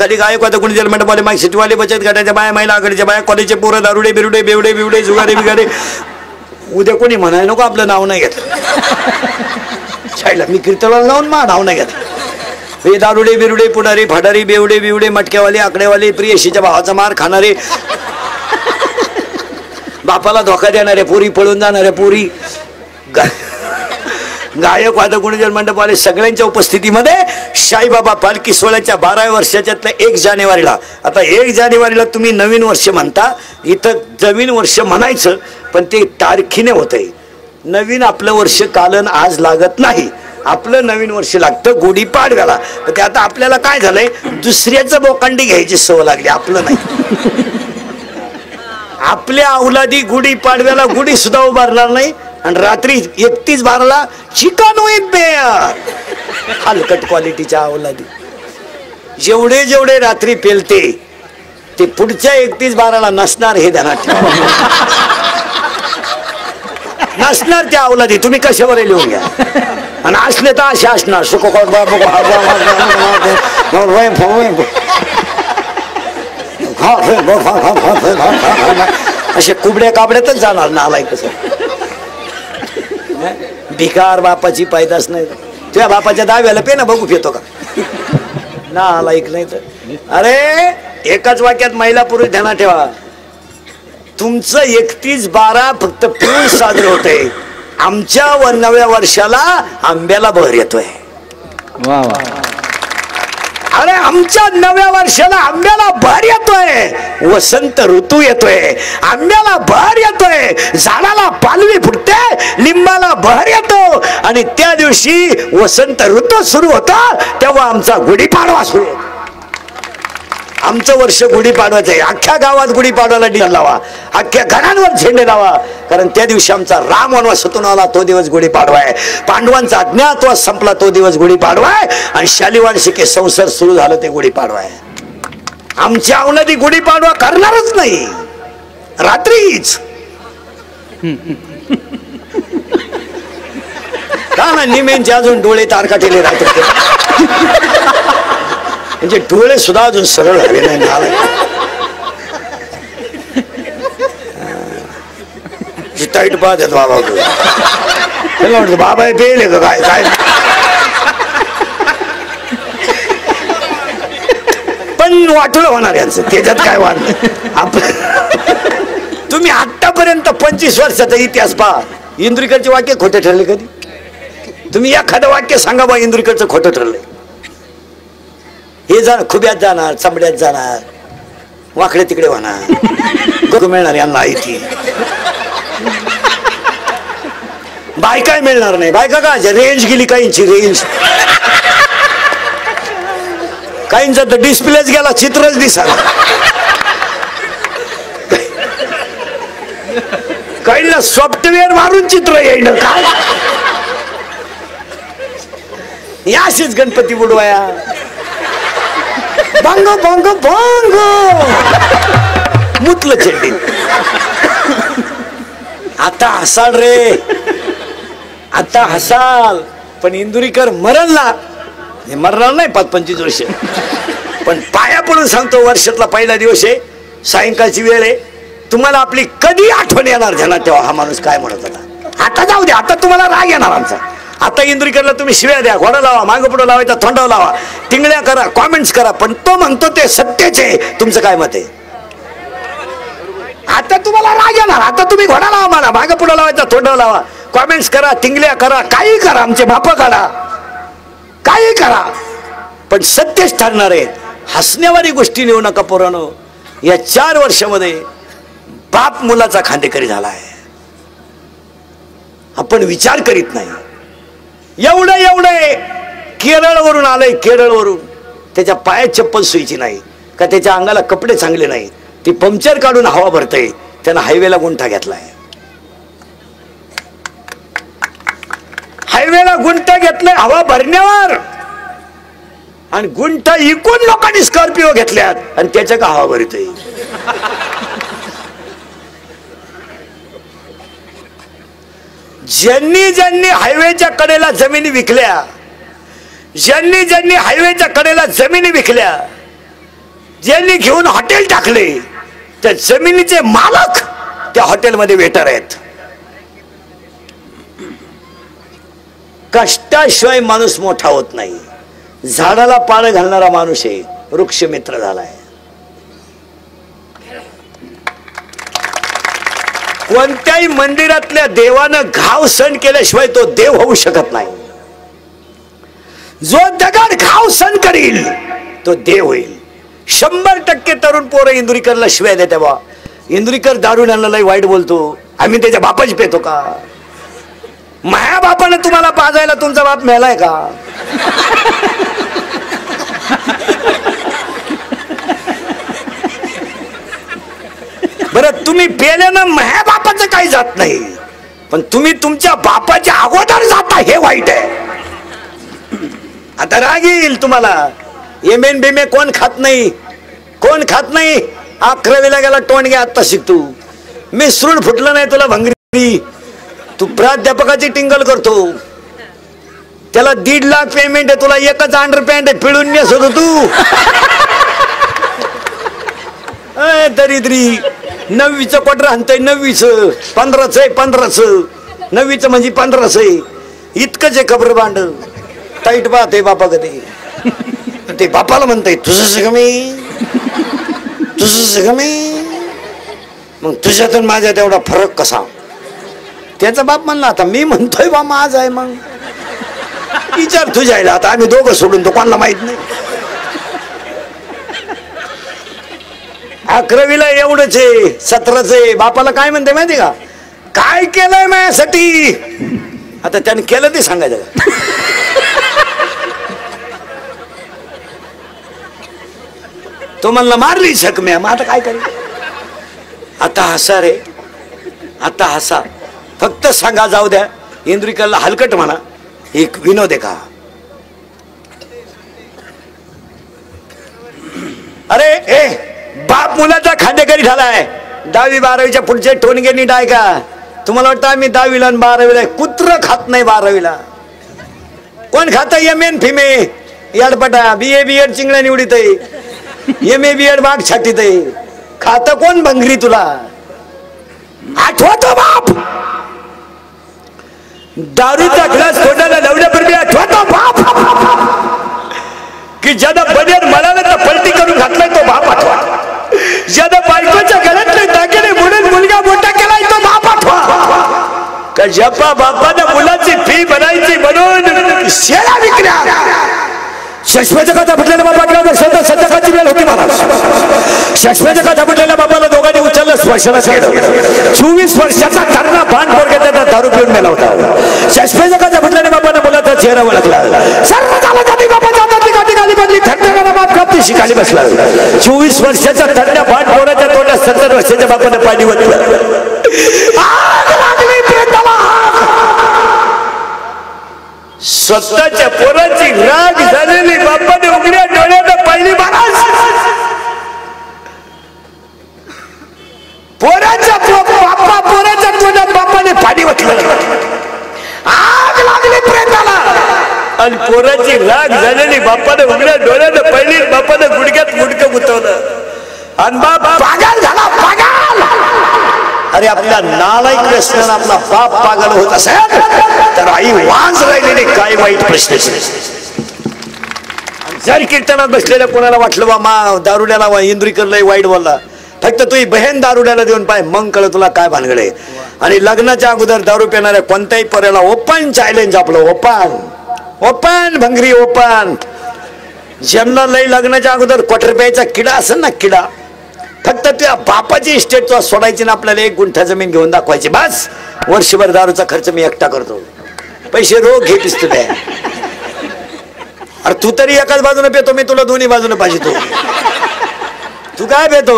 नावाखाली गायक आता कोणी जन्मंडपवाले माग सिटीवाले बचत गटाच्या बाया महिला आघाडीच्या बाया कॉलेजचे पोरं दारुडे बिरुडे बेवडे बिवडे जुगारे बिगारे उद्या कोणी म्हणाय नको आपलं नाव नाही घेतलं शाळेला मी कीर्तनाला जाऊन मा नाव नाही घेतलं हे दारुडे बिरुडे पुढारी फाडारी बेवडे बिवडे मटक्यावाले आकडेवाले प्रियशीच्या भावाचा मार खाणारे बापाला धोका देणारे पोरी पळून जाणारे पोरी गायक वादक गुणजन मंडपवाले सगळ्यांच्या उपस्थितीमध्ये साईबाबा पालखी सोहळ्याच्या 12व्या वर्षाच्यातल्या 1 जानेवारीला आता 1 जानेवारीला तुम्ही नवीन वर्ष म्हणता इथं नवीन वर्ष म्हणायचं पण ते तारखीने होतंय नवीन आपलं वर्ष कालन आज लागत नाही आपलं नवीन वर्ष लागतं गुढीपाडव्याला ते आता आपल्याला काय झालंय दुसऱ्याचं बोकांडी घ्यायची सवय लागली आपलं नाही आपल्या अवलादी गुढीपाडव्याला गुढी सुद्धा उभारणार नाही आणि रात्री 31/12ला चिकन विथ बेअर हलकट क्वालिटीच्या अवलादी जेवढे जेवढे रात्री पेलते ते पुढच्या 31/12ला नसणार हे ध्यानात नसणार त्या अवलादी तुम्ही कशावर लिहून घ्या आणि असले तर असे असणार असे कुबड्या काबड्यातच जाणार नालाय कसं भिकार बापाची पायदास नाही तुझ्या बापाच्या दाव्याला पे ना बघू येतो का नालायक नाही तर अरे एकाच वाक्यात महिला पुरुष ध्यानात ठेवा तुमचं 31/12 फक्त पिऊन साजरं होतंय आमच्या नव्या वर्षाला आंब्याला बहर येतोय वा वा अरे आमच्या नव्या वर्षाला आंब्याला बहर येतोय वसंत ऋतू येतोय आंब्याला बहर येतोय झाडाला पालवी फुटते लिंबाला बहर येतो आणि त्या दिवशी वसंत ऋतू सुरू होता तेव्हा आमचा गुढीपाडवा सुरू होतो आमचं वर्ष गुढीपाडवाचं आहे अख्ख्या गावात गुढीपाडवाला डिझाईन लावा अख्ख्या घरांवर झेंडे लावा कारण त्या दिवशी आमचा राम वनवासातून आला तो दिवस गुढीपाडवा आहे पांडवांचा अज्ञातवास संपला तो दिवस गुढीपाडवा आहे आणि शालिवान शिके संसार सुरू झालं ते गुढीपाडवा आहे आमच्या अवलादी गुढीपाडवा करणारच नाही रात्रीच का ना निमेंचे अजून डोळे तारकाटेले रात्री म्हणजे डोळे सुद्धा अजून सरळ झाले नाही टाईट पाहत येत बाबा म्हणतो बाबा पेले का काय काय पण वाटलं होणार यांचं त्याच्यात काय वाटलं आपलं तुम्ही आतापर्यंत 25 वर्षाचा इतिहास पहा इंद्रिकरचे वाक्य खोटे ठरले कधी तुम्ही एखादं वाक्य सांगा बा इंद्रिकरचं खोटं ठरलंय हे जाणार खुब्यात जाणार चमड्यात जाणार वाकडे तिकडे होणार गो मिळणार यांना आयती बायका मिळणार नाही बायका का रेंज गेली काहींची रेंज काहींचा तर डिस्प्लेच गेला चित्रच दिसाला काहींना सॉफ्टवेअर मारून चित्र येईल काय याशीच गणपती बुडवाया बांग बांग बांग मुतलं चेंडी आता हसाल रे आता हसाल पण इंदुरीकर मरला हे मरणार नाही 25 वर्ष पण पाया पडून सांगतो वर्षातला पहिला दिवस आहे सायंकाळची वेळ आहे तुम्हाला आपली कधी आठवण येणार ध्यानात ठेवा हा माणूस काय म्हणत होता आता जाऊ दे आता तुम्हाला राग येणार आमचा आता इंदुरीकरला तुम्ही शिव्या द्या घोडा लावा मागं पुढं लावायचा थोंडाव लावा टिंगळ्या करा कॉमेंट्स करा पण तो म्हणतो ते सत्याचे तुमचं काय मत आहे आता तुम्हाला राग येणार आता तुम्ही घोडा लावा मला मागं पुढं लावायचा थोंडाव लावा कॉमेंट्स करा टिंगल्या करा काही करा आमचे बाप काढा काही करा पण सत्यच ठरणार आहे हसण्यावारी गोष्टी नेऊ नका पोरांनो या 4 वर्षामध्ये बाप मुलाचा खांदेकरी झाला आहे आपण विचार करीत नाही एवढे केरळवरून आलंय केरळवरून त्याच्या पायात चप्पल सुईची नाही का त्याच्या अंगाला कपडे चांगले नाही ती पंक्चर काढून हवा भरतय त्यानं हायवेला गुंठा घेतलाय हायवेला गुंठा घेतलाय हवा भरण्यावर आणि गुंठा इकून लोकांनी स्कॉर्पिओ घेतल्यात आणि त्याच्या का हवा भरतय ज्यांनी हायवेच्या कडेला जमिनी विकल्या ज्यांनी हायवेच्या कडेला जमिनी विकल्या ज्यांनी घेऊन हॉटेल टाकले त्या जमिनीचे मालक त्या हॉटेलमध्ये वेटर आहेत. कष्टाशिवाय माणूस मोठा होत नाही. झाडाला पानं घालणारा माणूस आहे, वृक्षमित्र झालाय. कोणत्याही मंदिरातल्या देवानं घाव सण केल्याशिवाय तो देव होऊ शकत नाही. जो दगड घाव सण करील तो देव होईल. 100% तरुण पोरं इंदुरीकरला शिवाय देते बा. इंदुरीकर दारू लय वाईट बोलतो, आम्ही त्याच्या बापाची पेतो का? माया बापानं तुम्हाला पाजायला तुमचा बाप मेलाय का? बरं तुम्ही पेल्यानं माया बापाचं काही जात नाही, पण तुम्ही तुमच्या बापाच्या अगोदर जाता हे वाईट आहे. आता राग येईल तुम्हाला. एमेन बेमे कोण खात नाही, कोण खात नाही. 11वीला गेला टोंडगे आता शिकतो. मी सृण फुटलं नाही तुला भंगरी. तू प्राध्यापकाची टिंगल करतो, त्याला 1.5 लाख पेमेंट आहे, तुला एकच अंडरपॅन्ट आहे, पिळून नेस होतो तू. दरिद्री 9वीचं क्वार्टर आणतंय. 9वीचं 15चं आहे, 15चं 9वीचं म्हणजे 15चं आहे. इतकंच आहे खबर भांड. टाईट बात आहे बापा कधी. ते बापाला म्हणतंय तुझं सगळं तुझं सगळं. मग तुझ्यातून माझ्या तेवढा फरक कसा? त्याचा बाप म्हणला आता मी म्हणतोय बा माझ आहे. मग विचार तुझ्या आईला. आता आम्ही दोघं सोडून तो कोणाला माहित नाही. 11वीला एवढंच आहे, 17चं आहे. बापाला काय म्हणते माहिती का? काय केलंय माझ्यासाठी? आता त्याने केलं ते सांगायचं. तो म्हणला मारली शकम्या. मग आता काय करेल? आता हसा रे, आता हसा. फक्त सांगा जाऊ द्या. इंद्रिकरला हलकट म्हणा. एक विनोद आहे का? अरे ए बाप मुलाचा खांदेकरी झालाय. 10वी 12वीच्या पुढचे टोनगे नीट आहे का? तुम्हाला वाटतं आम्ही 10वीला आणि 12वीला? कुत्र खात नाही 12वीला. कोण खात? एम.ए. फिमे याडपटा. BA BEd चिंगड्या निवडीत आहे. MA BEd बाग छाटीत आहे. खात कोण भंगरी तुला? आठवतो बाप. दारूचा ग्लास तोंडाला लावण्यापूर्वी आठवतो बाप की ज्यादा बनेर मळाला तर पलटी करून घातलाय तो बाप आठवा. ज्यादा बायकोच्या घरातले दागिने म्हणून मुलगा मोठा केलाय तो बाप आठवा. का जपा बापानं मुलाची फी भरायची म्हणून शेळ्या विकल्या. शाश्वत जगाचा फुटलेल्या बापाकडे संध्याकाळची वेळ होती महाराज. शाश्वत जगाचा फुटलेल्या बापाला दोघांनी उचललं, स्पर्शाला केलं. 24 वर्षाचा तरणा भान पोरगा त्याचा दारू पिऊन मेला होता. शाश्वत जगाचा फुटलेल्या बापानं मुलाचा चेहरा ओळखला. सर्व झालं जाती बापाच्या हातातली गाठी गाली बदली. थंडगारा बाप कापती शिकाली बसला. 24 वर्षाचा तरणा भान पोराच्या तोंडात 70 वर्षाच्या बापानं पाणी ओतलं. आग लागली प्रेताला. स्वतःच्या पोराची राग झालेली बापाने उघड्या डोळ्यानं पाहिली महाराज. पोराच्या तोंडात बापाने पाणी ओतलं. आग लागली प्रेताला. आणि पोराची राग झालेली बापाने उघड्या डोळ्यानं पाहिली. बापाने गुडघ्यात गुडकं गुंतवलं आणि बाप पागल झाला. पागल. अरे आपल्या नालायक असताना आपला बाप पागल होत असेल तर आई वांज राहिलेले काय वाईट प्रश्न. जर कीर्तनात बसलेल्या कोणाला वाटलं बा मा दारुड्याला इंद्रिकरला वाईट बोलला, फक्त तुझी बहीण दारुड्याला देऊन पाय, मग कळ तुला काय भानगडे. आणि लग्नाच्या अगोदर दारू पिणाऱ्या कोणत्याही पर्याला ओपन चॅलेंज आपलं. ओपन ओपन भंगरी ओपन. ज्यांना लई लग्नाच्या अगोदर क्वार्टर प्यायचा किडा असेल ना, किडा, फक्त त्या बापाची इस्टेट तो सोडायची ना, आपल्याला 1 गुंठा जमीन घेऊन दाखवायची. बस वर्षभर दारूचा खर्च मी एकटा करतो. पैसे रोग घे पिस्तूल आहे. अरे तू तरी एकाच बाजूने पेतो, मी तुला दोन्ही बाजूने पाहिजे. तू काय पेतो?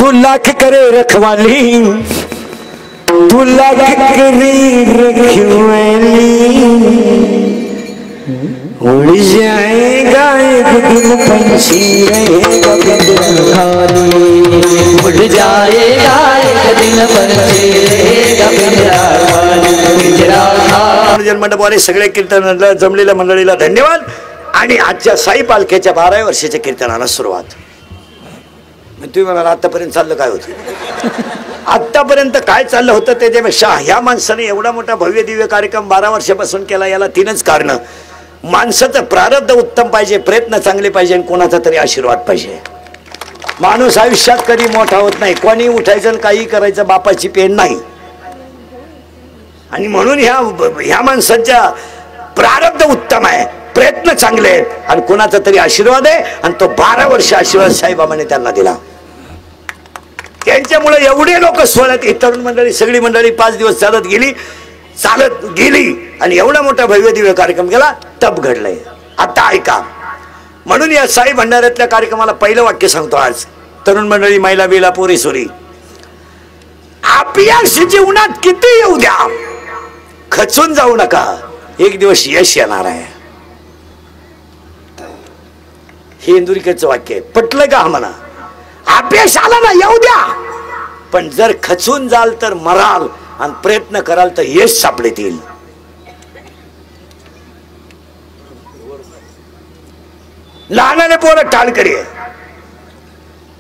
तू लाख करे रखवाली, तू लाख करे रखवाली, उड़ जाएगा एक दिन पंछी रहेगा पिंजरा खाली. उड़ जाएगा एक दिन पंछी रहेगा पिंजरा खाली. मंडपवाले सगळे कीर्तनाला जमलेल्या मंडळीला धन्यवाद. आणि आजच्या साई पालखीच्या 12व्या वर्षाच्या कीर्तनाला सुरुवात. तुम्ही म्हणाला आतापर्यंत चाललं काय होतं? आतापर्यंत काय चाललं होतं त्याच्यापेक्षा ह्या माणसाने एवढा मोठा भव्य दिव्य कार्यक्रम 12 वर्षापासून केला. याला 3च कारण. माणसाचं प्रारब्ध उत्तम पाहिजे, प्रयत्न चांगले पाहिजे, आणि कोणाचा तरी आशीर्वाद पाहिजे. माणूस आयुष्यात कधी मोठा होत नाही. कोणी उठायचं आणि काही करायचं बापाची पेन नाही. आणि म्हणून ह्या माणसाच्या प्रारब्ध उत्तम आहे, प्रयत्न चांगले आहेत, आणि कोणाचा तरी आशीर्वाद आहे. आणि तो 12 वर्ष आशीर्वाद साईबाबाने त्यांना दिला. त्यांच्यामुळे एवढे लोक सोहळ्यात, तरुण मंडळी सगळी मंडळी 5 दिवस चालत गेली आणि एवढा मोठा भव्य दिव्य कार्यक्रम केला. तप घडलंय. आता ऐका. म्हणून या साई भंडाऱ्यातल्या कार्यक्रमाला पहिलं वाक्य सांगतो आज. तरुण मंडळी, महिला बिला, पोरी सोरी, आपल्या जीवनात किती येऊ द्या, खचून जाऊ नका. एक दिवस यश येणार आहे. हे इंदुरीकरचं वाक्य आहे. पटलं का म्हणा? अपयश आला ना येऊ द्या, पण जर खचून जाल तर मराल, आणि प्रयत्न कराल तर यश सापडेल. लहानाने पोरं टाळ करी,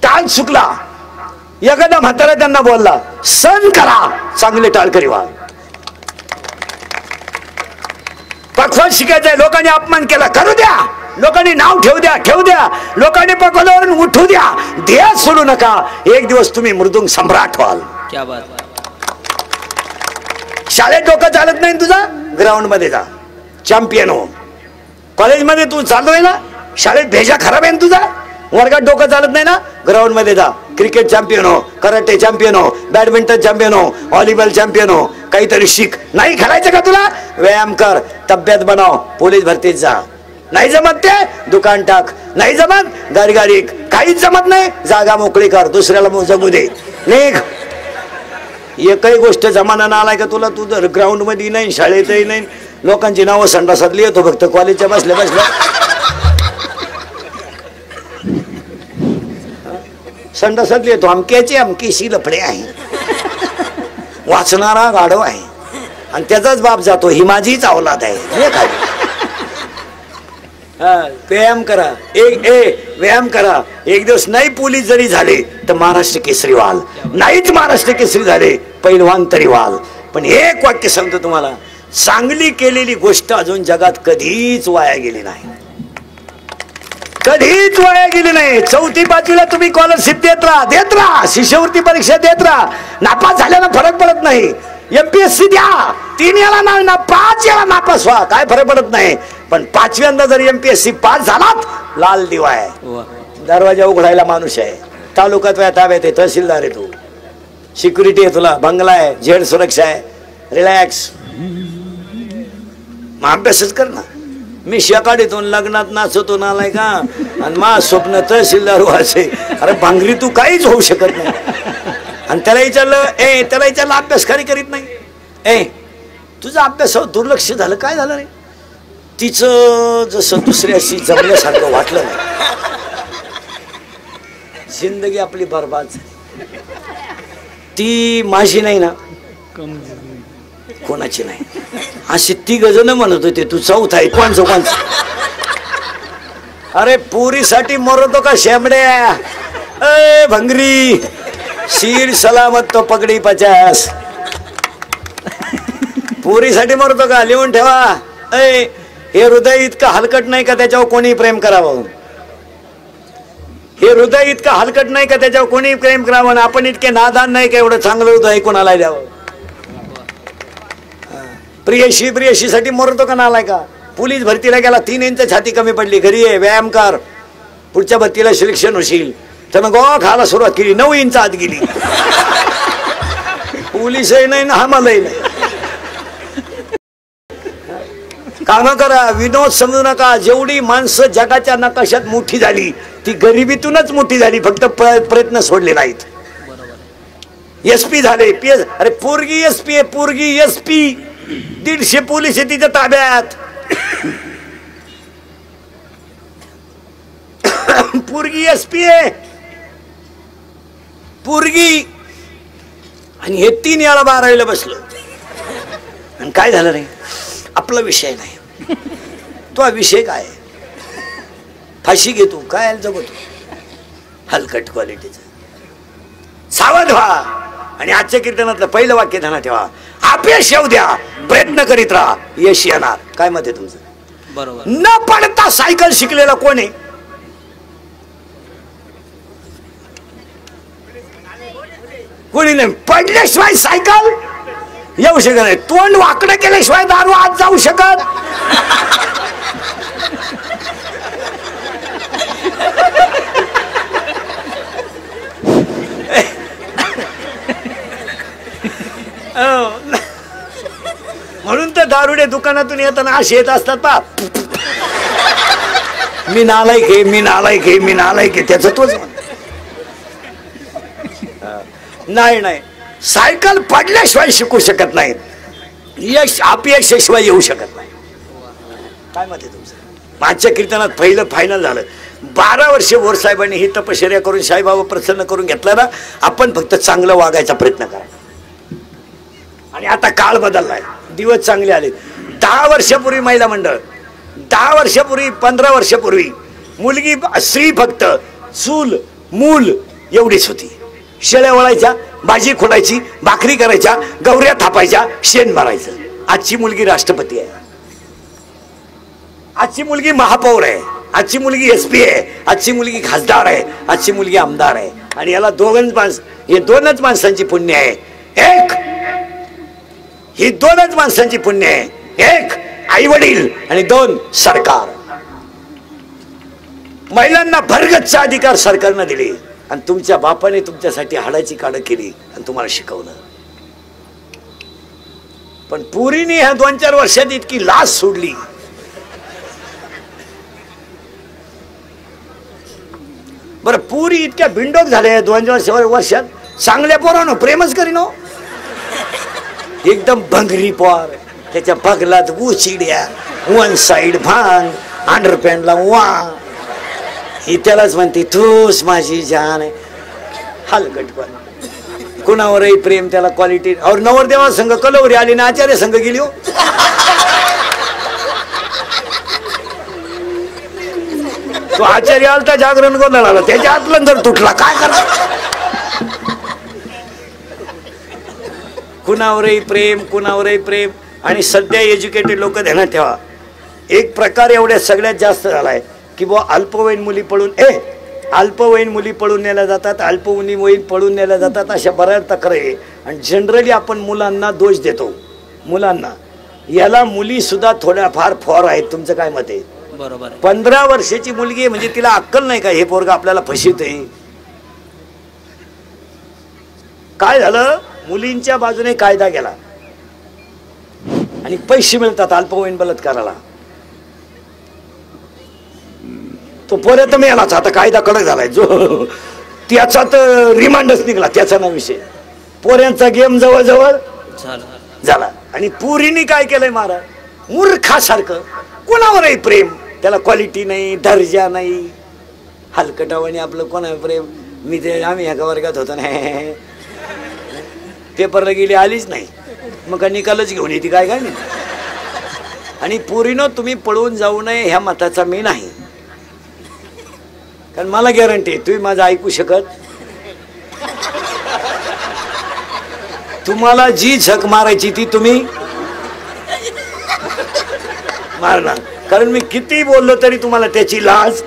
टाळ चुकला, एखादा म्हातारा त्यांना बोलला सण करा, चांगले टाळ करी वा. पखवाज शिकायचंय, लोकांनी अपमान केला करू द्या, लोकांनी नाव ठेवू द्या, लोकांनी पखवाजावरून उठू द्या, ध्येय सोडू नका. एक दिवस तुम्ही मृदुंग सम्राट व्हाल. क्या बात. शाळेत डोकं चालत नाही तुझा, ग्राउंड मध्ये जा, चॅम्पियन हो. कॉलेजमध्ये तू चाललोय ना, शाळेत भेजा खराब आहे ना तुझा, वर्गात डोकं चालत नाही ना, ग्राउंड मध्ये जा, क्रिकेट चॅम्पियन हो, कराटे चॅम्पियन हो, बॅडमिंटन चॅम्पियन हो, व्हॉलीबॉल चॅम्पियन हो. काहीतरी शिक. नाही खेळायचं का तुला? व्यायाम कर, तब्येत बनव, पोलीस भरतीत जा. नाही जमत ते दुकान टाक, नाही जमत गाडी, काहीच जमत नाही जागा मोकळी कर, दुसऱ्याला जगू दे, निघ. एकही गोष्ट जमाना ना आलाय का तुला? तू जर ग्राउंड मध्ये नाही, शाळेतही नाही, लोकांची नावं संडासात लिहितो फक्त कॉलेजच्या बसल्या संडासात लिहितो. अमकीशी लफडे आहे, वाचणारा गाढव आहे, आणि त्याचाच बाप जातो, ही माझीच अवलाद आहे. हे काय? व्यायाम करा, व्यायाम करा. एक दिवस नाही पोलीस जरी झाले तर महाराष्ट्र केसरी व्हाल, नाहीच महाराष्ट्र केसरी झाले पैलवान तरी व्हाल. पण एक वाक्य सांगतो तुम्हाला, चांगली केलेली गोष्ट अजून जगात कधीच वाया गेली नाही, कधीच वाया गेली नाही. 4थी 5वीला तुम्ही स्कॉलरशिप देत राहा, शिष्यवृत्ती परीक्षा देत राहा, नापास झाल्यानं फरक पडत नाही. एमपीएससी द्या, 3 वेळा ना 5 वेळा नापास व्हा, काय फरक पडत नाही. पण 5व्यांदा जर एमपीएससी पास झालात, लाल दिवा आहे, दरवाजा उघडायला माणूस आहे. तालुका तुझ्या ताब्यात आहे, तहसीलदार आहे तू, सिक्युरिटी आहे तुला, बंगला आहे, झेड सुरक्षा आहे, रिलॅक्स. मग अभ्यासच कर ना. मी शेकाडीतून लग्नात नाचतो नालाय का, आणि मा स्वप्न तहसीलदार व्हायचे. अरे भांगरी तू काहीच होऊ शकत नाही. आणि त्याला विचारलं अभ्यास खरी करीत नाही. तुझा अभ्यासावर दुर्लक्ष झालं, काय झालं रे? तिचं जसं दुसऱ्याशी जमल्यासारखं वाटलं नाही, जिंदगी आपली बरबाद झाली. ती माझी नाही ना, कोणाची नाही, अशी 3 जण म्हणत होते तू 4था आहे. कोणचं? अरे पुरीसाठी मरतो का शेंबड्या? भंगरी शीर सलामत तो पगडी 50. पुरीसाठी मरतो का? लिहून ठेवा. हे हृदय इतकं हलकट नाही का त्याच्यावर कोणी प्रेम करावं? हे हृदय इतकं हलकट नाही का त्याच्यावर कोणी प्रेम करावं? आपण इतके नादान नाही का एवढं चांगलं हृदय कोणाला द्यावं? प्रियशीसाठी मरतो का नालाय का? पोलीस भरतीला गेला, 3 इंच छाती कमी पडली, घरी आहे, व्यायाम कर, पुढच्या भरतीला सिलेक्शन होशील. त्यानं गोवा खायला सुरुवात केली, 9 इंच आत गेली. पोलीसही नाही ना आम्हालाही नाही. काम करा, विनोद समजू नका. जेवढी माणसं जगाच्या नकाशात मोठी झाली ती गरिबीतूनच मोठी झाली, फक्त प्रयत्न सोडले नाहीत. एसपी झाले, पीएस. अरे पोरगी एसपी आहे, पोरगी एसपी. 150 पोलीस आहे तिच्या ताब्यात. पोरगी एसपी आहे, पोरगी. आणि हे 3 वेळा 12वीला बसलो. आणि काय झालं रे? आपला विषय नाही. तो विषय काय? फाशी घेतो काय जगतो? हलकट क्वालिटीचा. सावध व्हा. आणि आजच्या कीर्तनातलं पहिलं वाक्य ध्यानात ठेवा, अपयश येऊ द्या, प्रयत्न करीत राहा, यश येणार. काय मत आहे तुमचं? बरोबर. न पडता सायकल शिकलेला कोण आहे? कोणी नाही. पडल्याशिवाय सायकल येऊ शकत नाही. तोंड वाकडं केल्याशिवाय दारू आत जाऊ शकत. म्हणून तर दारुडे दुकानातून येताना असे येत असतात पा, मी नालायक आहे, मी नालायक आहे, मी नालायक आहे. त्याचं तोच नाही. नाही, सायकल पडल्याशिवाय शिकू शकत नाही, यश अपयशाशिवाय येऊ शकत नाही. काय मत आहे तुमचं? मागच्या कीर्तनात पहिलं फायनल झालं. 12 वर्षे बोर साहेबांनी ही तपश्चर्या करून साईबाबा प्रसन्न करून घेतला ना. आपण फक्त चांगलं वागायचा प्रयत्न करा. आणि आता काळ बदललाय, दिवस चांगले आले. 10 वर्षापूर्वी महिला मंडळ, 10 वर्षापूर्वी 15 वर्षापूर्वी मुलगी स्त्री फक्त चूल मूल एवढीच होती. शेळ्या वळायच्या, भाजी खोडायची, भाकरी करायच्या, गौऱ्या थापायच्या, शेण मारायचं. आजची मुलगी राष्ट्रपती आहे, आजची मुलगी महापौर आहे, आजची मुलगी SP आहे, आजची मुलगी खासदार आहे, आजची मुलगी आमदार आहे. आणि याला हे दोनच माणसांची पुण्य आहे. एक, ही दोनच माणसांची पुण्य आहे. एक आई वडील आणि 2 सरकार. महिलांना भरगच्च अधिकार सरकारनं दिले आणि तुमच्या बापाने तुमच्यासाठी हाडाची काढ केली आणि तुम्हाला शिकवलं. पण पुरीने ह्या 2-4 वर्षात इतकी लाज सोडली. बरं, पुरी इतक्या बिंडोक झाल्या 2-4 वर्षात. चांगल्या पोरानो प्रेमच करीनो. एकदम भंगरी पोर, त्याच्या बगलात उचिड्या, 1 साइड भांग, अंडरपॅन्टला वा. ही त्यालाच म्हणते तूच माझी जान आहे. हलगटपण, कुणावरही प्रेम, त्याला क्वालिटी. और नवरदेवा संघ कलवरी आली ना, आचार्य संघ गेली हो. तो आचार्य आलता जागरण गोंधळ आला, त्याच्या आतलं जर तुटला काय करा. कुणावरही प्रेम, कुणावरही प्रेम. आणि सध्या एज्युकेटेड लोक ध्यानात ठेवा, एक प्रकार एवढ्या सगळ्यात जास्त झालाय की बुवा अल्पवयीन मुली पळून नेल्या जातात, अल्पवयीन पळून नेल्या जातात. अशा बऱ्याच तक्रारी आहे. आणि जनरली आपण मुलांना दोष देतो. मुलांना, याला मुली सुद्धा थोड्याफार फॉर आहेत. तुमचं काय मत आहे? बरोबर. 15 वर्षाची मुलगी आहे म्हणजे तिला अक्कल नाही का हे पोरगा आपल्याला फसवतंय? काय झालं, मुलींच्या बाजूने कायदा गेला आणि पैसे मिळतात अल्पवयीन बलात्काराला. तो पोऱ्या तर मिळालाच. आता कायदा कडक झालाय, जो त्याचा तर रिमांडच निघाला, त्याचा ना विषय. पोऱ्यांचा गेम जवळजवळ झाला. आणि पुरीनी काय केलंय महाराज, मूर्खासारखं कुणावरही प्रेम, त्याला क्वालिटी नाही, दर्जा नाही. हलकटावाने आपलं कोणा प्रेम. मी ते आम्ही एका वर्गात होतो ना, पेपरला गेली आलीच नाही, मग का निकालच घेऊन येते काय काय नाही. आणि पुरीनो तुम्ही पळून जाऊ नये ह्या मताचा मी नाही, कारण मला गॅरंटी आहे तुम्ही माझं ऐकू शकत. तुम्हाला जी झक मारायची ती तुम्ही मारणार, कारण मी किती बोललो तरी तुम्हाला त्याची लाज.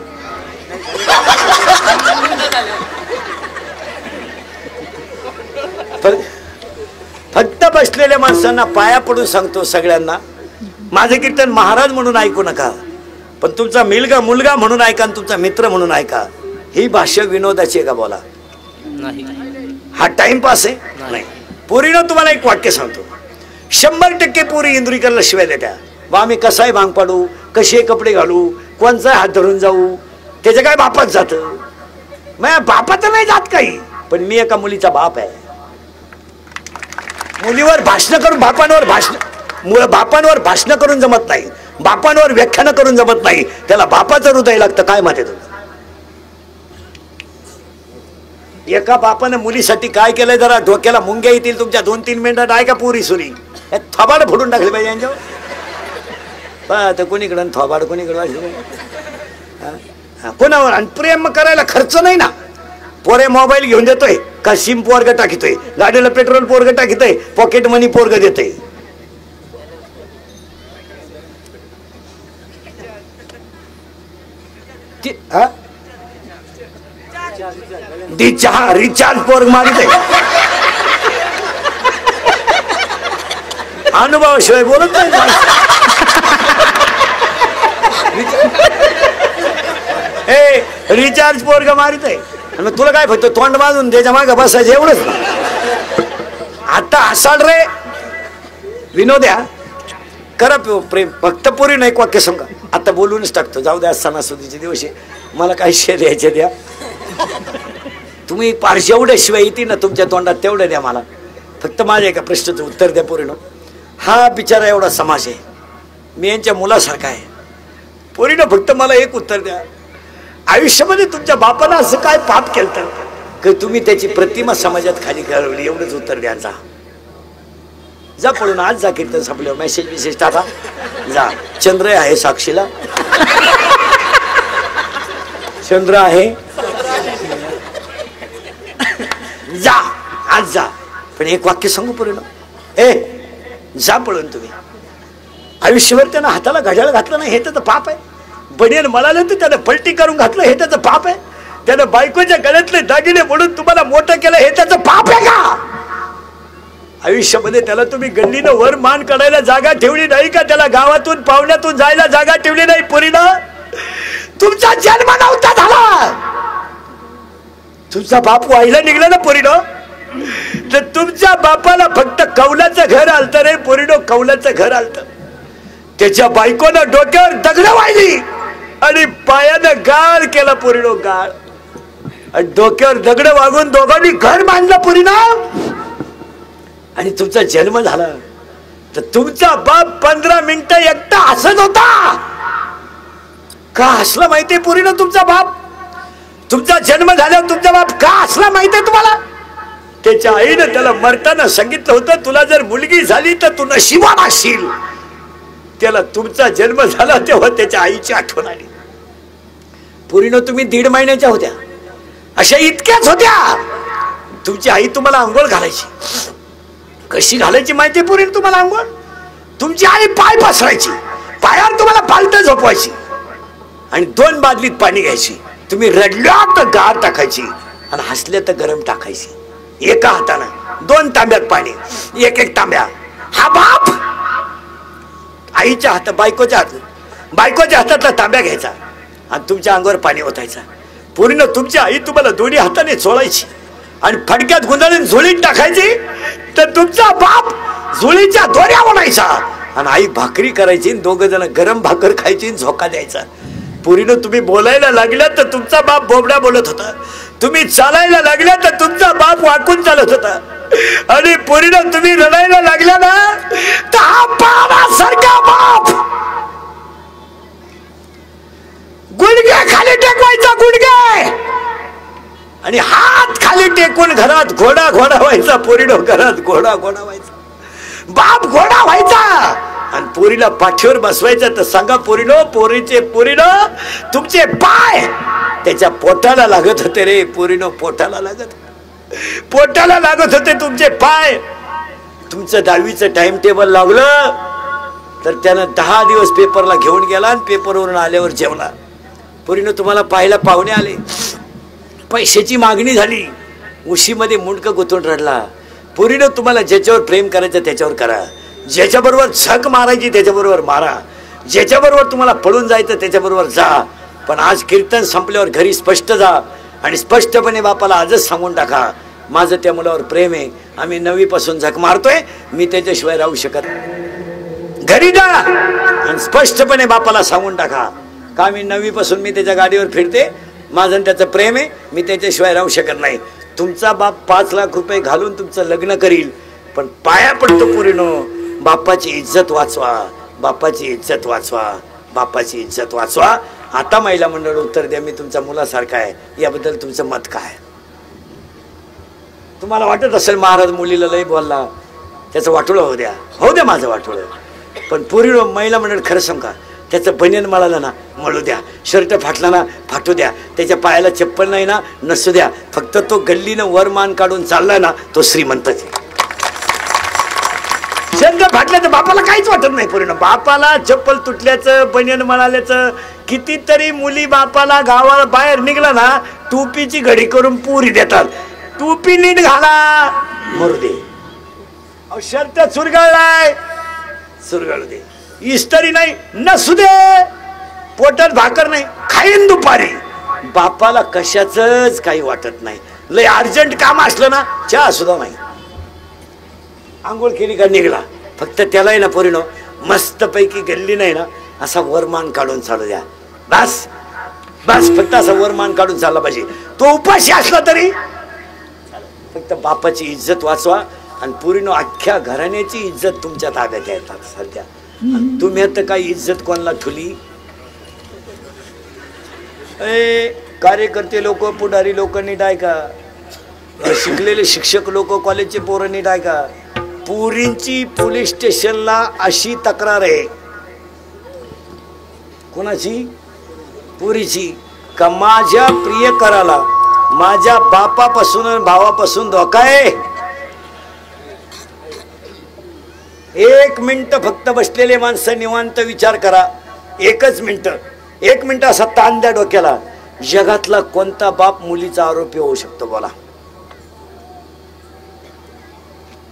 फक्त बसलेल्या माणसांना पाया पडून सांगतो सगळ्यांना, माझं कीर्तन महाराज म्हणून ऐकू नका, पण तुमचा मुलगा म्हणून ऐका आणि तुमचा मित्र म्हणून ऐका. ही भाषा विनोदाची आहे का? बोला नाही, हा टाइमपास आहे नाही. पोरीनं तुम्हाला एक वाक्य सांगतो, 100% पोरी इंद्रिकरला शिवाय देत्या. बा आम्ही कसाही भांग पाडू, कसे कपडे घालू, कोणचा हात धरून जाऊ, त्याच्या काय बापाच जात. मग बापाचं नाही जात काही, पण मी एका मुलीचा बाप आहे. मुलीवर भाषण करून बापांवर भाषण करून जमत नाही, बापांवर व्याख्यान करून जमत नाही, त्याला बापाचं हृदय लागतं. काय माहिती तुमचं? एका बापानं मुलीसाठी काय केलंय, जरा डोक्याला मुंग्या येतील तुमच्या 2-3 मिनिटात. आहे का पुरी सुरी थोबाड फोडून टाकले पाहिजे यांच्यावर. तर कोणीकडे थोबाड कोणीकडे कोणावर. आणि प्रेम करायला खर्च नाही ना. पोरे मोबाईल घेऊन देतोय, का सिम पोरग टाकितोय, गाडीला पेट्रोल पोरग टाकितोय, पॉकेट मनी पोरग देतोय. रिचार्ज पोरग मारित आहे. अनुभवाशिवाय बोलत नाही. रिचार्ज पोरग मारित आहे. मग तुला काय फक्त तोंड बांधून त्याच्या मागे बसायचं एवढंच. आता हसाल रे विनोद्या, करा प्रेम. फक्त पोरीनं एक वाक्य सांगा. आता बोलूनच टाकतो, जाऊ द्या सणासुदीचे दिवस मला काही शेर द्यायचे द्या. तुम्ही पार जेवढ्या शिवाय येते ना तुमच्या तोंडात तेवढं द्या मला. फक्त माझ्या एका प्रश्नाचं उत्तर द्या पोरीनं. हा बिचारा एवढा समाज आहे, मी यांच्या मुलासारखा आहे. पोरीनं फक्त मला एक उत्तर द्या. आयुष्यामध्ये तुमच्या बापानं असं काय पाप केलं की तुम्ही त्याची प्रतिमा समाजात खाली घालवली? एवढंच उत्तर द्या. जा पळून, आज जा कीर्तन संपल्यावर मेसेज टाका. जा, चंद्र आहे साक्षीला, चंद्र आहे, जा आज जा. पण एक वाक्य सांगू पोरीनं, जा पळून तुम्ही. आयुष्यभर त्यानं हाताला घड्याळ घातलं नाही हे त्याचं पाप आहे. बनियन मळालं तर त्यानं पलटी करून घातलं हे त्याचं पाप आहे. त्यानं बायकोच्या गळ्यातले दागिने म्हणून तुम्हाला मोठं केलं हे त्याचं पाप आहे का? आयुष्यामध्ये त्याला तुम्ही गल्लीनं वर मान काढायला जागा ठेवली नाही का? त्याला गावातून पाहुण्यातून जायला जागा ठेवली नाही? पोरीनं तुमचा जन्म नव्हता झाला, तुमचा बाप व्हायला निघला ना पोरीनं. तर तुमच्या बापाला फक्त कौलाचं घर आलतं रे पोरीनो, कौलाचं घर आलतं. त्याच्या बायकोनं डोक्यावर दगड वाहिली आणि पायानं गाळ केला पोरीनो, गाळ. आणि डोक्यावर दगड वागून दोघांनी घर बांधलं पोरीनं. आणि तुमचा जन्म झाला तर तुमचा बाप 15 मिनिटं एकटा हसत होता. का हसला माहितीये पोरीनं तुमचा बाप? तुमचा जन्म झाल्यावर तुमचा बाप का हसला माहितीये तुम्हाला? त्याच्या आईनं त्याला मरताना सांगितलं होतं, तुला जर मुलगी झाली तर तू नशिबान असशील. त्याला तुमचा जन्म झाला तेव्हा त्याच्या आईची आठवण आली. पोरीनं तुम्ही 1.5 महिन्याच्या होत्या, अशा इतक्याच होत्या. तुमची आई तुम्हाला आंघोळ घालायची. कशी घालायची माहिती पोरीनं तुम्हाला आंघोळ? तुमची आई पाय पसरायची, पायावर तुम्हाला पालतं झोपवायची आणि 2 बादलीत पाणी घ्यायची. तुम्ही रडल्या तर गार टाकायची आणि हसल्या तर गरम टाकायची. एका हातानं 2 तांब्यात पाणी, एक तांब्या. हा बाप आईच्या हातात, बायकोच्या हातातला तांब्या घ्यायचा आणि तुमच्या अंगावर पाणी ओतायचा. पोरीनं तुमची आई तुम्हाला दोन्ही हाताने चोळायची आणि फडक्यात गुंडाळून झोळीत टाकायची. तर तुमचा बाप झोळीच्या दोऱ्या ओढायचा आणि आई भाकरी करायची. 2 जण गरम भाकर खायची, झोका द्यायचा. पोरीनं तुम्ही बोलायला लागल्या तर तुमचा बाप बोबड्या बोलत होता. तुम्ही चालायला लागल्या तर तुमचा बाप वाकून चालत होता. आणि पोरीनं तुम्ही रडायला लागल्या ना तर हा पाण्यासारखा बाप गुडघे खाली टेकवायचा, गुडघे, आणि हात खाली टेकून घरात घोडा व्हायचा. पोरीनं घरात घोडा व्हायचा, बाप घोडा व्हायचा आणि पोरीला पाठीवर बसवायचं. तर सांगा पोरीनो, पोरीनं तुमचे पाय त्याच्या पोटाला लागत होते रे पोरीनो, पोटाला लागत होते तुमचे पाय. तुमचं 10वीचं टाइम टेबल लावलं तर त्यानं 10 दिवस पेपरला घेऊन गेला आणि पेपरवरून आल्यावर जेवला. पोरीनो तुम्हाला पाहायला पाहुणे आले, पैशाची मागणी झाली, उशीमध्ये मुंडकं गुंतून रडला. पोरीनो तुम्हाला ज्याच्यावर प्रेम करायचं त्याच्यावर करा, ज्याच्याबरोबर झक मारायची त्याच्याबरोबर मारा, ज्याच्याबरोबर तुम्हाला पळून जायचं त्याच्याबरोबर जा. पण आज कीर्तन संपल्यावर घरी स्पष्ट जा आणि स्पष्टपणे बापाला आजच सांगून टाका, माझं त्या मुलावर प्रेम आहे, आम्ही 9वी पासून झक मारतोय, मी त्याच्याशिवाय राहू शकत. घरी जा आणि स्पष्टपणे बापाला सांगून टाका का मी 9वी पासून मी त्याच्या गाडीवर फिरते, माझं त्याचं प्रेम आहे, मी त्याच्याशिवाय राहू शकत नाही. तुमचा बाप 5 लाख रुपये घालून तुमचं लग्न करील, पण पाया पडतो पोरीनो, बापाची इज्जत वाचवा, बापाची इज्जत वाचवा, बापाची इज्जत वाचवा. आता महिला मंडळ उत्तर द्या, मी तुमच्या मुलासारखा आहे, याबद्दल तुमचं मत काय? तुम्हाला वाटत असेल महाराज मुलीला लय बोलला, त्याचं वाटोळं होऊ द्या माझं वाटोळं. पण पोरीनो महिला मंडळ खरं सांगा, त्याचं बनियन मळालं ना मळू द्या, शर्ट फाटला ना फाटू द्या, त्याच्या पायाला चप्पल नाही ना नसू द्या, फक्त तो गल्लीनं वरमान काढून चालला ना तो श्रीमंतच आहे. शर्ट फाटलं तर बापाला काहीच वाटत नाही. पूर्ण बापाला चप्पल तुटल्याचं बनियन मळाल्याचं. कितीतरी मुली बापाला गावाला बाहेर निघला ना टोपीची घडी करून पुरी देतात, टोपी नीट घाला मरू दे, शर्ट चुरगळलाय चुरगळू दे, इस्त्री नाही नसू दे, पोटात भाकर नाही खाईन दुपारी. बापाला कशाच काही वाटत नाही. लय अर्जंट काम असलं ना चहा सुद्धा नाही, आंघोळ केली का निघला. फक्त त्यालाही ना पोरीनो मस्त पैकी गल्ली नाही ना असा वरमान काढून चालू द्या, बस बस, फक्त असा वरमान काढून चालला पाहिजे. तो उपाशी असला तरी फक्त बापाची इज्जत वाचवा. आणि पोरीनो अख्ख्या घराण्याची इज्जत तुमच्या ताब्यात येतात सध्या. तुम्ही आता काही इज्जत कोणाला ठुली. कार्यकर्ते लोक, पुढारी लोक नीट ऐका, शिकलेले शिक्षक लोक, कॉलेजचे पोरं नीट ऐका. पुरींची पोलीस स्टेशनला अशी तक्रार आहे, कोणाची? पुरीची, का माझ्या प्रियकराला माझ्या बापापासून भावापासून धोका आहे. एक मिनिट फक्त बसलेले माणसं निवांत विचार करा, एकच मिनिट, एक मिनिट असा ताण द्या डोक्याला. जगातला कोणता बाप मुलीचा आरोपी होऊ शकतो बोला?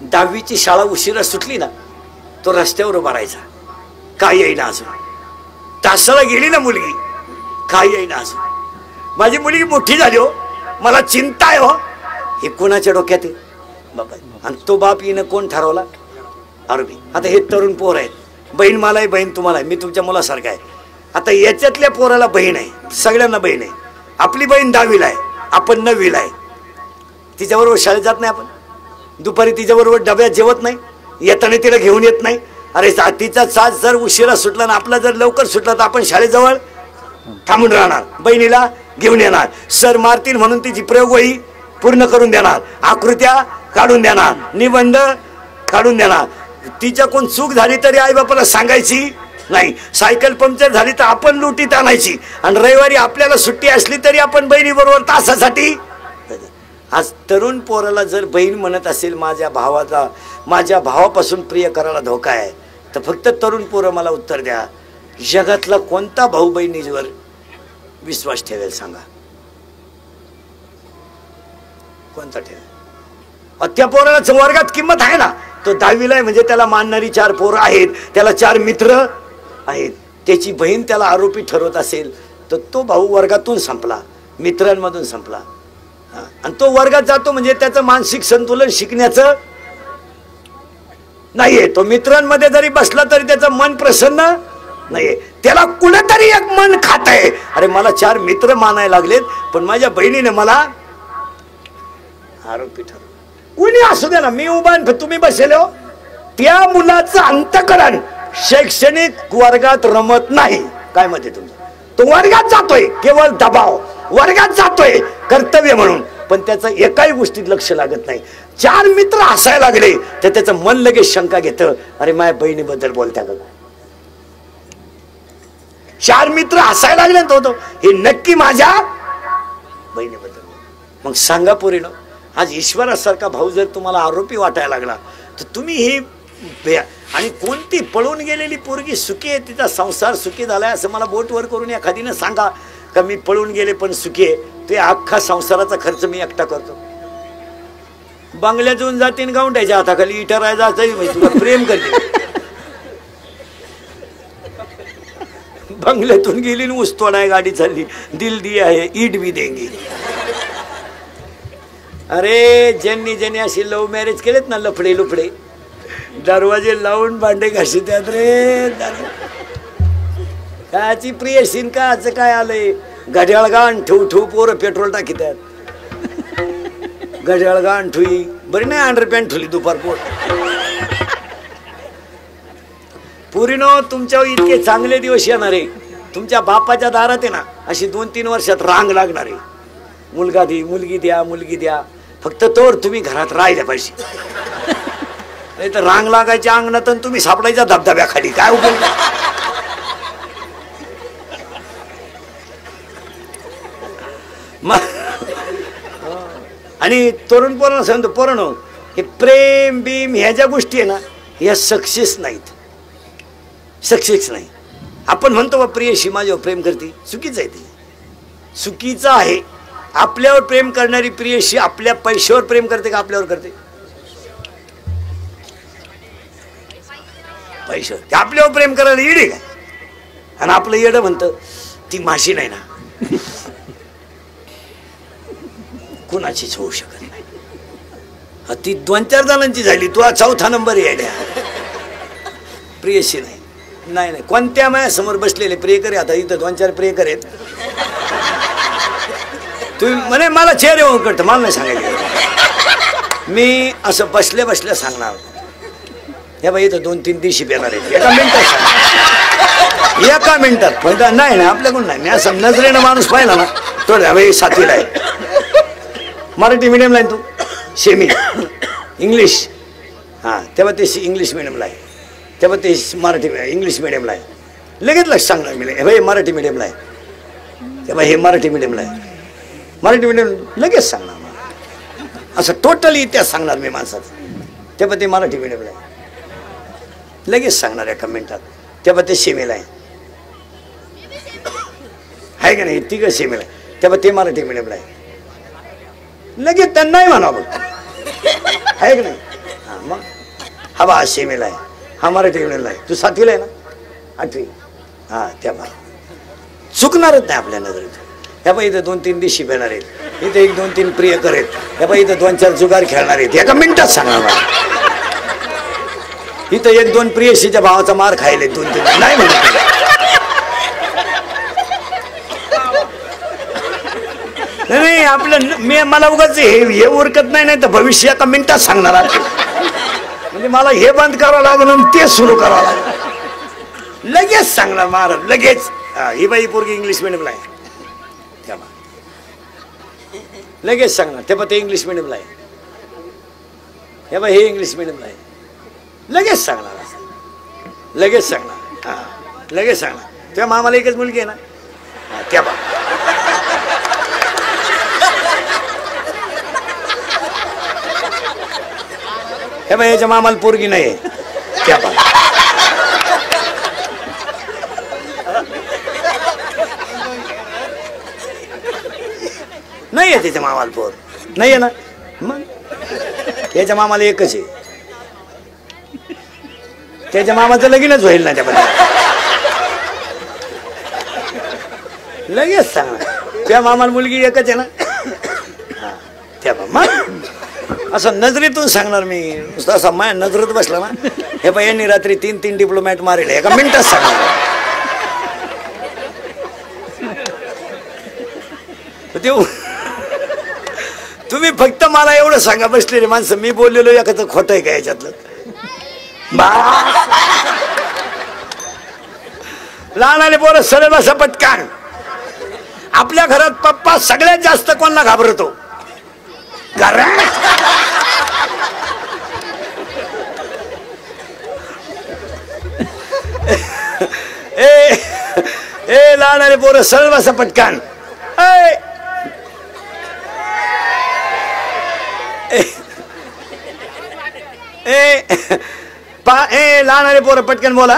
10वीची शाळा उशिरा सुटली ना तो रस्त्यावर उभा राहायचा, काय येईना अजून. तासाला गेली ना मुलगी, काय येईना अजून. माझी मुलगी मोठी झाली हो, मला चिंता आहे हो. हे कोणाच्या डोक्यात आहे बाबा? आणि तो बाप येणं कोण ठरवला? आरोपी. आता हे तरुण पोर आहेत, बहीण मला आहे, बहीण तुम्हाला आहे, मी तुमच्या मुलासारखा आहे. आता याच्यातल्या पोराला बहीण आहे, सगळ्यांना बहीण आहे. आपली बहीण 10वीला आहे, आपण 9वीला आहे. तिच्याबरोबर शाळेत जात नाही आपण, दुपारी तिच्याबरोबर डब्यात जेवत नाही, येताना तिला घेऊन येत नाही. अरे तिचा साज जर उशिरा सुटला ना आपला जर लवकर सुटला तर आपण शाळेजवळ थांबून राहणार, बहिणीला घेऊन येणार, सर मारतील म्हणून तिची प्रयोगवही पूर्ण करून देणार, आकृत्या काढून देणार, निबंध काढून देणार. तिच्याकडून चूक झाली तरी आई बापाला सांगायची नाही. सायकल पंक्चर झाली तर आपण लुटीत आणायची. आणि रविवारी आपल्याला सुट्टी असली तरी आपण बहिणी बरोबर तासासाठी. आज तरुण पोराला जर बहीण म्हणत असेल माझ्या भावापासून प्रियकराला धोका आहे, तर फक्त तरुण पोरं मला उत्तर द्या, जगातला कोणता भाऊ बहिणीवर विश्वास ठेवेल सांगा? कोणता ठेवेल? त्या पोराला वर्गात किंमत आहे ना, तो 10वीला आहे म्हणजे त्याला मानणारी 4 पोरं आहेत, त्याला 4 मित्र आहेत. त्याची बहीण त्याला आरोपी ठरवत असेल तर तो भाऊ वर्गातून संपला, मित्रांमधून संपला. आणि तो वर्गात जातो म्हणजे त्याचं मानसिक संतुलन शिकण्याचं नाहीये. तो मित्रांमध्ये जरी बसला तरी त्याचं मन प्रसन्न नाहीये, त्याला कुठेतरी एक मन खात आहे, अरे मला 4 मित्र मानायला लागलेत पण माझ्या बहिणीने मला आरोपी ठरवलं. कुणी असू दे ना, मी उभा तुम्ही बसले हो, त्या मुलाचं अंतःकरण शैक्षणिक वर्गात रमत नाही. काय मत आहे तुमचं? तो वर्गात जातोय केवळ दबाव, वर्गात जातोय कर्तव्य म्हणून, पण त्याचं एकाही गोष्टीत लक्ष लागत नाही. 4 मित्र हसायला लागले तर त्याचं मन लगेच शंका घेतं, अरे माझ्या बहिणीबद्दल बोलत्या का? 4 मित्र हसायला लागले तो हे नक्की माझ्या बहिणीबद्दल. मग सांगा पोरीनो, आज ईश्वरासारखा भाऊ जर तुम्हाला आरोपी वाटायला लागला तर तुम्ही हे. आणि कोणती पळून गेलेली पोरगी सुखी आहे, तिचा संसार सुखी झालाय असं मला बोट वर करून एखादीनं सांगा का मी पळून गेले पण सुखी आहे. ते अख्खा संसाराचा खर्च मी एकटा करतो. बंगल्यातून जातीन गावंड्याच्या हाताखाली इटारायला जायचं, तुला प्रेम करते. बंगल्यातून गेली ऊस तोडाय गाडी चालली, दिल दिया है ईट भी देंगी. अरे ज्यांनी अशी लव्ह मॅरेज केलेत ना, लफडे लुफडे, दरवाजे लावून भांडे घासितात रे. काची प्रिय सीन काच काय आलंय, घड्याळ गाण ठेवू ठेवू पोरं पेट्रोल टाकीतात. घड्याळ गाण ठुई बरी नाही, अंडरपॅन्ट ठुली दुपार पोट. पुरीनो तुमच्यावर इतके चांगले दिवस येणार आहे, तुमच्या बापाच्या दारात आहे ना अशी 2-3 वर्षात रांग लागणार आहे. मुलगा दे, मुलगी द्या, मुलगी द्या, फक्त तोवर तुम्ही घरात राहिल्या पाहिजे. नाही तर रांग लागायच्या अंगणात तुम्ही सापडायच्या धबधब्याखाली, काय उपयोग? आणि तरुण पोरांना सांगतो, पोरांनो हे प्रेम बीम ह्या ज्या गोष्टी आहे ना ह्या सक्सेस नाहीत, सक्सेस नाही. आपण म्हणतो बा प्रियशी माझ्यावर प्रेम करते, चुकीचं आहे ते, चुकीचं आहे. आपल्यावर प्रेम करणारी प्रियशी आपल्या पैशावर प्रेम करते का आपल्यावर करते? पैशावर. ते आपल्यावर प्रेम करायला येडे का? आणि आपलं येडं म्हणतं ती माझी नाही ना, कुणाचीच होऊ शकत नाही. ती 2-4 जणांची झाली, तू 4था नंबर येड्या. प्रियशी नाही, नाही नाही. कोणत्या माझ्या समोर बसलेले प्रियकर आहे, आता इथं 2-4 प्रियकर आहेत. तुम्ही म्हणे मला चेहरे होऊन करतं, मला नाही सांगायचं. मी असं बसल्या बसल्या सांगणार, हे बाई इथं 2-3 दिवशी येणार आहेत, एका मिनिटात, एका मिनिटात. पण नाही ना आपल्याकडून नाही. मी असं नजरेनं माणूस पाहिला ना तो बाई 7वीला आहे, मराठी मिडियमला आहे, तू सेमी इंग्लिश, हां तेव्हा ते इंग्लिश मिडियमला आहे, तेव्हा ते मराठी इंग्लिश मिडियमला आहे. लगेच लक्ष सांगणार मी, हे बाई मराठी मिडियमला आहे, तेव्हा हे मराठी मिडियमला आहे, मराठी मिडियम लगेच सांगणार मला. असं टोटली इतिहास सांगणार मी माणसाचं. तेव्हा ते मराठी मिडियमला आहे, लगेच सांगणार एका मिनिटात. तेव्हा ते सेमीला आहे का नाही, तिघं सेमीला आहे, तेव्हा ते मराठी मिडियमला आहे, लगेच त्यांना नाही म्हणावं आहे का नाही. हां मग हा बा सेमीला आहे, हा मराठी मिडियमला आहे, तू 7वीला आहे ना, 8वी. हां तेव्हा चुकणारच नाही आपल्या नजरेत. ह्या बाई इथं 2-3 दिवशी येणार आहेत, इथं 1-2-3 प्रियकर आहेत, ह्या बाई इथं 2-4 जुगार खेळणार आहेत, एका मिनिटात सांगणार मला. इथं 1-2 प्रियशीच्या भावाचा मार खायले 2-3 नाही म्हणत. नाही आपलं मी मला उगाच हे उरकत नाही, नाही तर भविष्य एका मिनिटात सांगणार. म्हणजे मला हे बंद करावं लागेल आणि ते सुरू करावं लागेल, लगेच सांगणार महाराज लगेच. ही बाई पोरगी इंग्लिश मिडियमला आहे, लगेच सांगणार. तेव्हा ते इंग्लिश मिडियमला आहे, हे बाई हे इंग्लिश मिडियमला आहे, लगेच सांगणार. असं लगेच सांगणार, हां लगेच सांगणार. तेव्हा मामाला एकच मुलगी आहे ना, तेव्हा हे बाई याच्या मामाला पोरगी नाही आहे, तेव्हा नाही आहे त्याच्या मामाला पोर, नाही आहे ना. मग त्याच्या मामाला एकच आहे, त्याच्या मामाचं लगीनच होईल ना त्यामध्ये, लगेच सांगणार. त्या मामाला मुलगी एकच आहे ना, हां तेव्हा मग असं नजरेतून सांगणार मी. असं माझ्या नजरेत बसला ना, हे बाई यांनी रात्री 3-3 डिप्लोमॅट मारेल, एका मिनिटात सांगणार. तुम्ही फक्त मला एवढं सांगा बसलेले माणसं, मी बोललेलो एखादं खोटं आहे का याच्यातलं? लहान आले पोरं सरळ बसा पटकान. आपल्या घरात पप्पा सगळ्यात जास्त कोणाला घाबरतो? ए लहान आले पोरं सरळ बसा पटकान. लहान आले पोरं पटकन बोला.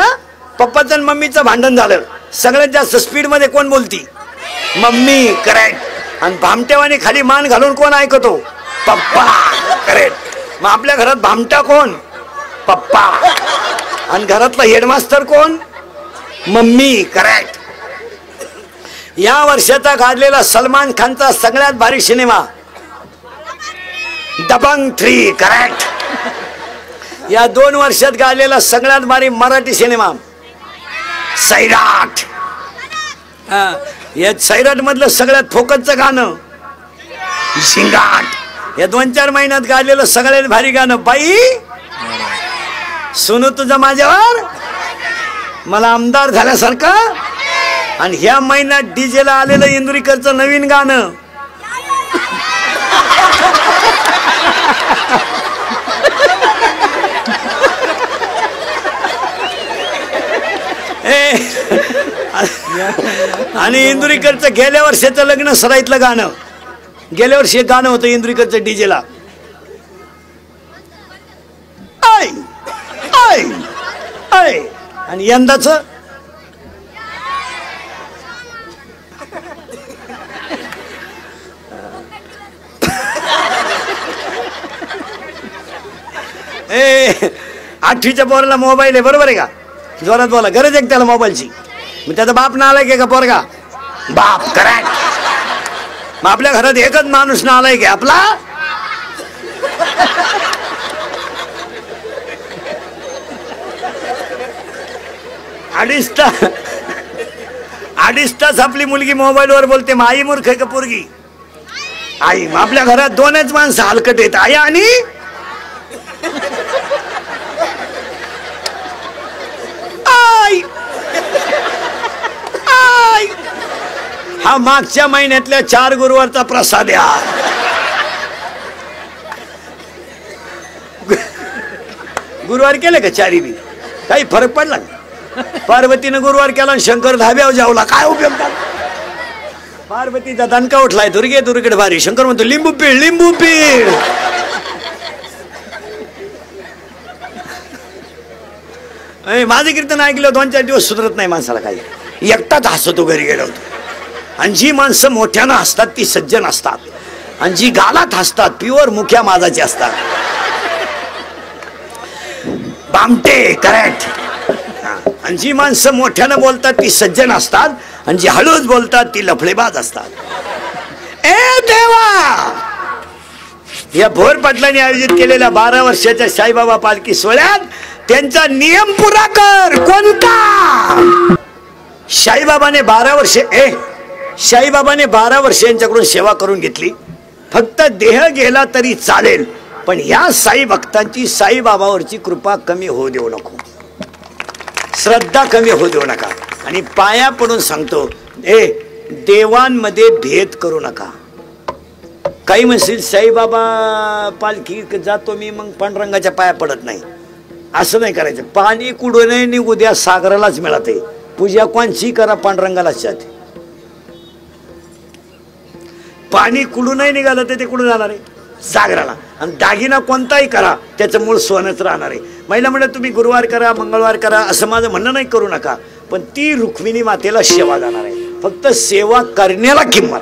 पप्पाचं आणि मम्मीचं भांडण झालं, सगळ्यात जास्त स्पीड मध्ये कोण बोलती? मम्मी. करेक्ट. आणि भामट्यावाने खाली मान घालून कोण ऐकतो? पप्पा. करेक्ट. मग आपल्या घरात भामटा कोण? पप्पा. आणि घरातला हेडमास्टर कोण? मम्मी. करेक्ट. या वर्षाचा गाजलेला सलमान खानचा सगळ्यात भारी सिनेमा दबंग 3. करेक्ट. या 2 वर्षात गाजलेला सगळ्यात भारी मराठी सिनेमा सैराट. या सैराट मधलं सगळ्यात फोकसचं गाणं झिंगाट. या 2-4 महिन्यात गाजलेलं सगळ्यात भारी गाणं बाई सुनू तुझं माझ्यावर, मला आमदार झाल्यासारखं. आणि ह्या महिन्यात डीजेला आलेलं इंदुरीकरचं नवीन गाणं आणि इंदुरीकरचं गेल्या वर्षाचं लग्न सराईतलं गाणं गेल्या वर्षी एक गाणं होतं इंद्रिकरचं डीजेला, ऐ ऐ ऐ, आणि यंदाच ए 8वीच्या पोराला मोबाईल आहे, बरोबर आहे का? जोरात बोला, गरज आहे त्याला मोबाईलची. मग त्याचा बाप ना आलाय का पोरगा? बाप करेक्ट. मग आपल्या घरात एकच माणूस ना आलाय की आपला. अडीच तास आपली मुलगी मोबाईलवर बोलते. मग आई मूर्ख आहे का पोरगी? आई. मग आपल्या घरात दोनच माणसं हलकट आहेत, आई आणि आई. आई. हा मागच्या महिन्यातल्या 4 गुरुवारचा प्रसाद या. गुरुवार केले का 4 बी? काही फरक पडला? पार्वतीनं गुरुवार केला आणि शंकर धाब्यावर जावला, काय उपयोग? पार्वतीचा दणका उठलाय, दुर्गे दुर्गेड भारी. शंकर म्हणतो लिंबू पीळ, लिंबू पीळ. माझे कीर्तन ऐकलं 2-4 दिवस सुधरत नाही माणसाला, काही एकटाच हसतो घरी गेलो होतो. आणि जी माणसं मोठ्यानं हसतात ती सज्जन असतात, आणि जी गालात हसतात प्युअर मुख्या माझाची असतात. बामटे करेक्ट. आणि जी माणसं मोठ्यानं बोलतात ती सज्जन असतात, आणि जी हळूच बोलतात ती लफडेबाज असतात. ए देवा, या भोर पाटलांनी आयोजित केलेल्या 12 वर्षाच्या साईबाबा पालखी सोहळ्यात त्यांचा नियम पुरा कर. कोणता? साईबाबाने 12 वर्ष यांच्याकडून सेवा करून घेतली. फक्त देह गेला तरी चालेल, पण या साई भक्तांची साईबाबावरची कृपा कमी होऊ देऊ नको, श्रद्धा कमी होऊ देऊ नका. आणि पाया पडून सांगतो, देवांमध्ये भेद करू नका. काही म्हणतील साईबाबा पालखी जातो मी, मग पांडुरंगाच्या पाया पडत नाही. असं नाही करायचं. पाणी कुठून नाही निघू द्या, सागरालाच मिळते. पूजा कोणची करा, पांडुरंगालाच जाते. पाणी कुठूनही निघालं तर ते कुठून जाणार आहे? सागराला. आणि दागिना कोणताही करा, त्याचं मूळ सोनच राहणार आहे. महिला म्हणत तुम्ही गुरुवार करा, मंगळवार करा, असं माझं म्हणणं नाही, करू नका. पण ती रुक्मिणी मातेला सेवा जाणार आहे. फक्त सेवा करण्याला किंमत.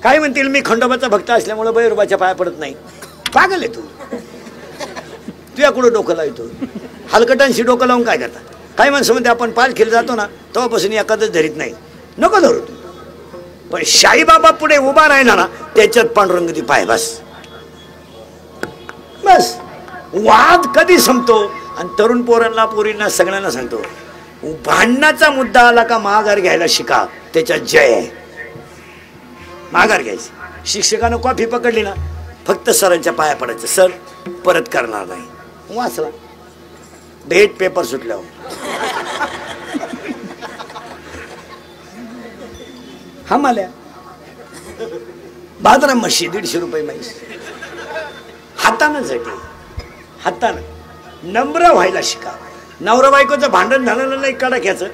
काय म्हणतील मी खंडोबाचा भक्त असल्यामुळे भैरवाच्या पाया पडत नाही. पागल आहे तू. तुझ्या कुठं डोकं लावतो? हलकटांशी डोकं लावून काय करता? काही माणसं म्हणते आपण पालखीला जातो ना तेव्हापासून एखादंच धरीत नाही. नको धरू तू. पण साईबाबा पुढे उभा राहिला ना, त्याच्यात पांडुरंग पाय बस. बस वाद कधी संपतो? आणि तरुण पोरांना पोरींना सगळ्यांना सांगतो, भांडणाचा मुद्दा आला का माघार घ्यायला शिका. त्याच्यात जय आहे. माघार घ्यायची. शिक्षकानं कॉफी पकडली ना, फक्त सरांच्या पाया पडायचं. सर परत करणार नाही. वाचला भेट पेपर सुटल्यावर. हमाल्या बाजारा म्हशी 150 रुपये म्हैस. हातानं झटे, हातानं नम्र व्हायला शिका. नवरा बायकोचं भांडण झालं नाही कडाक्याचं,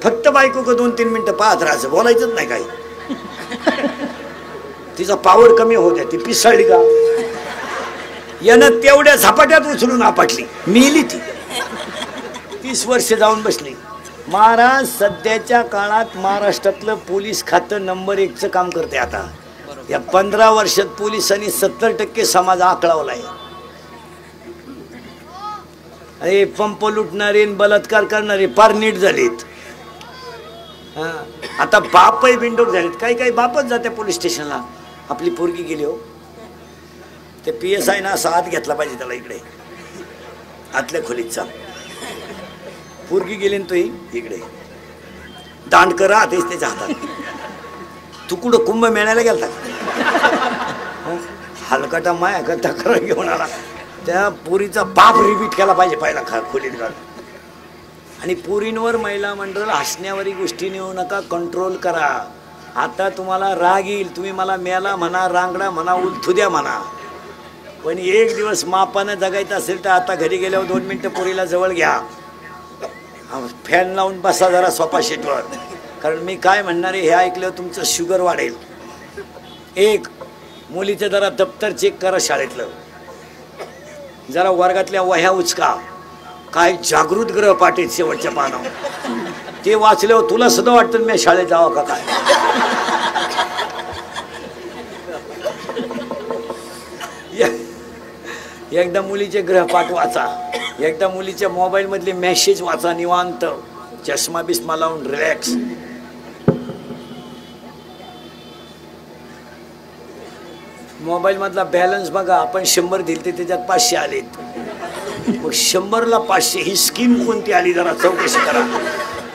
फक्त बायको 2-3 मिनिटं पाहत राहायचं, बोलायचंच नाही काही. तिचा पावर कमी होऊ द्या. ती पिसाळली का? यानं तेवढ्या झपाट्यात उचलून आपटली, मिली ती. 30 वर्ष जाऊन बसली. महाराज सध्याच्या काळात महाराष्ट्रातलं पोलीस खातं नंबर 1चं काम करते. आता या 15 वर्षात पोलिसांनी 70% समाज आकळावलाय. अरे पंप लुटणारे, बलात्कार करणारे फार नीट झालेत. आता बापही बिंडोक झालेत. काही बापच जाते पोलीस स्टेशनला. आपली पोरगी गेली हो, ते PSI ना असा हात घेतला पाहिजे त्याला, इकडे आतल्या खोलीत चाल. पोरगी गेली ना, तो इकडे दांड करा तेच त्याच्या हातात. तू कुठं कुंभ मेळ्याला गेलता? हलकटा माया का तक्रार घेऊन आला. त्या पोरीचा बाप रिपीट केला पाहिजे पहिला खोलीत घाल. आणि पोरींवर महिला मंडळ हसण्यावरी गोष्टी नेऊ नका, कंट्रोल करा. आता तुम्हाला राग येईल, तुम्ही मला मेला म्हणा, रांगडा म्हणा, उलथुद्या म्हणा, पण एक दिवस मापानं जगायचं असेल तर आता घरी गेल्यावर 2 मिनिटं पोरीला जवळ घ्या, फॅन लावून बसा जरा सोफा सेटवर. कारण मी काय म्हणणार आहे हे ऐकल्यावर तुमचं शुगर वाढेल. एक मुलीचं जरा दप्तर चेक करा शाळेतलं, जरा वर्गातल्या वह्या उचका, काय जागृत ग्रहपाठ आहेत शेवटच्या पानावर, ते वाचल्यावर तुला सुद्धा वाटतं मी शाळेत जावं का काय. एकदा मुलीचे ग्रहपाठ वाचा, एकदा मुलीच्या मोबाईल मधले मेसेज वाचा, निवांत चष्मा बिस्मा लावून रिलॅक्स. मोबाईल मधला बॅलन्स बघा, आपण 100 दिले त्याच्यात 500 आलेत, मग 100ला 500 ही स्कीम कोणती आली जरा चौकशी करा.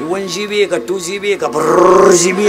1 GB आहे का 2 GB आहे का 4 GB